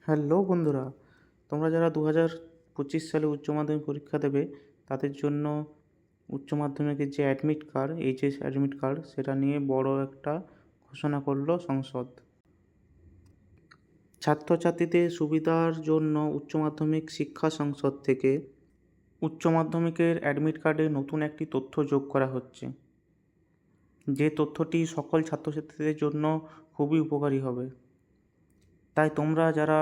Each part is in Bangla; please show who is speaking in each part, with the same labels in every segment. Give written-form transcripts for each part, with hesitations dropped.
Speaker 1: হ্যালো বন্ধুরা, তোমরা যারা 2025 সালে উচ্চ মাধ্যমিক পরীক্ষা দেবে তাদের জন্য উচ্চ মাধ্যমিকের যে admit card, HS admit card, সেটা নিয়ে বড় একটা ঘোষণা করলো সংসদ। ছাত্রছাত্রীদের সুবিধার জন্য উচ্চ মাধ্যমিক শিক্ষা সংসদ থেকে উচ্চ মাধ্যমিকের অ্যাডমিট কার্ডে নতুন একটি তথ্য যোগ করা হচ্ছে, যে তথ্যটি সকল ছাত্রছাত্রীদের জন্য খুবই উপকারী হবে। তাই তোমরা যারা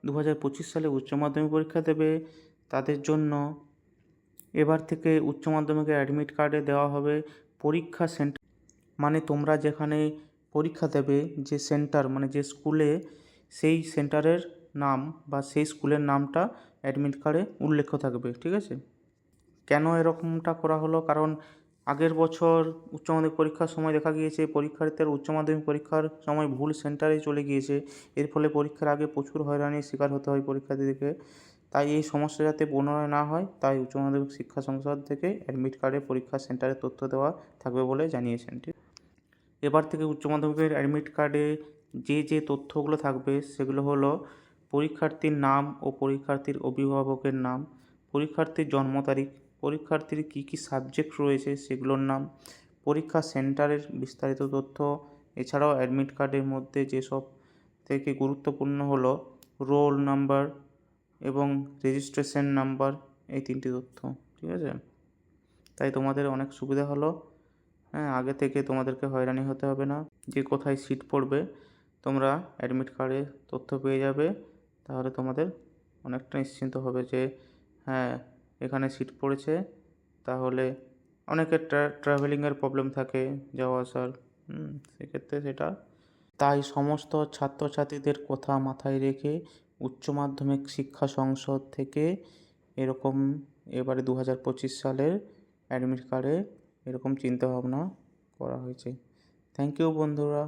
Speaker 1: 2025 সালে উচ্চ মাধ্যমিক পরীক্ষা দেবে তাদের জন্য এবার থেকে উচ্চ মাধ্যমিকের অ্যাডমিট কার্ডে দেওয়া হবে পরীক্ষা সেন্টার, মানে তোমরা যেখানে পরীক্ষা দেবে যে সেন্টার, মানে যে স্কুলে, সেই সেন্টারের নাম বা সেই স্কুলের নামটা অ্যাডমিট কার্ডে উল্লেখ থাকবে। ঠিক আছে? কেন এরকমটা করা হলো? কারণ আগের বছর উচ্চ মাধ্যমিক পরীক্ষার সময় দেখা গিয়েছে পরীক্ষার্থীরা উচ্চ মাধ্যমিক পরীক্ষার সময় ভুল সেন্টারে চলে গিয়েছে। এর ফলে পরীক্ষার আগে প্রচুর হয়রানির শিকার হতে হয় পরীক্ষার্থীদেরকে। তাই এই সমস্যা যাতে পুনরায় না হয়, তাই উচ্চ মাধ্যমিক শিক্ষা সংসদ থেকে অ্যাডমিট কার্ডে পরীক্ষা সেন্টারের তথ্য দেওয়া থাকবে বলে জানিয়েছেন। ঠিক, এবার থেকে উচ্চ মাধ্যমিকের অ্যাডমিট কার্ডে যে তথ্যগুলো থাকবে সেগুলো হলো পরীক্ষার্থীর নাম ও পরীক্ষার্থীর অভিভাবকের নাম, পরীক্ষার্থীর জন্ম তারিখ, পরীক্ষার্থীর কী কী সাবজেক্ট রয়েছে সেগুলোর নাম, পরীক্ষা সেন্টারের বিস্তারিত তথ্য। এছাড়াও অ্যাডমিট কার্ডের মধ্যে যেসব থেকে গুরুত্বপূর্ণ হলো রোল নাম্বার এবং রেজিস্ট্রেশন নাম্বার, এই তিনটি তথ্য। ঠিক আছে? তাই তোমাদের অনেক সুবিধা হলো। হ্যাঁ, আগে থেকে তোমাদেরকে হয়রানি হতে হবে না। যে কোথায় সিট পড়বে তোমরা অ্যাডমিট কার্ডে তথ্য পেয়ে যাবে। তাহলে তোমাদের অনেকটা নিশ্চিন্ত হবে যে হ্যাঁ, এখানে সিট পড়েছে। তাহলে অনেকের ট্রাভেলিংয়ের প্রবলেম থাকে, যাওয়া আসার, সেক্ষেত্রে সেটা। তাই সমস্ত ছাত্রছাত্রীদের কথা মাথায় রেখে উচ্চ মাধ্যমিক শিক্ষা সংসদ থেকে এরকম এবারে 2025 সালের অ্যাডমিট কার্ডে এরকম চিন্তাভাবনা করা হয়েছে। থ্যাংক ইউ বন্ধুরা।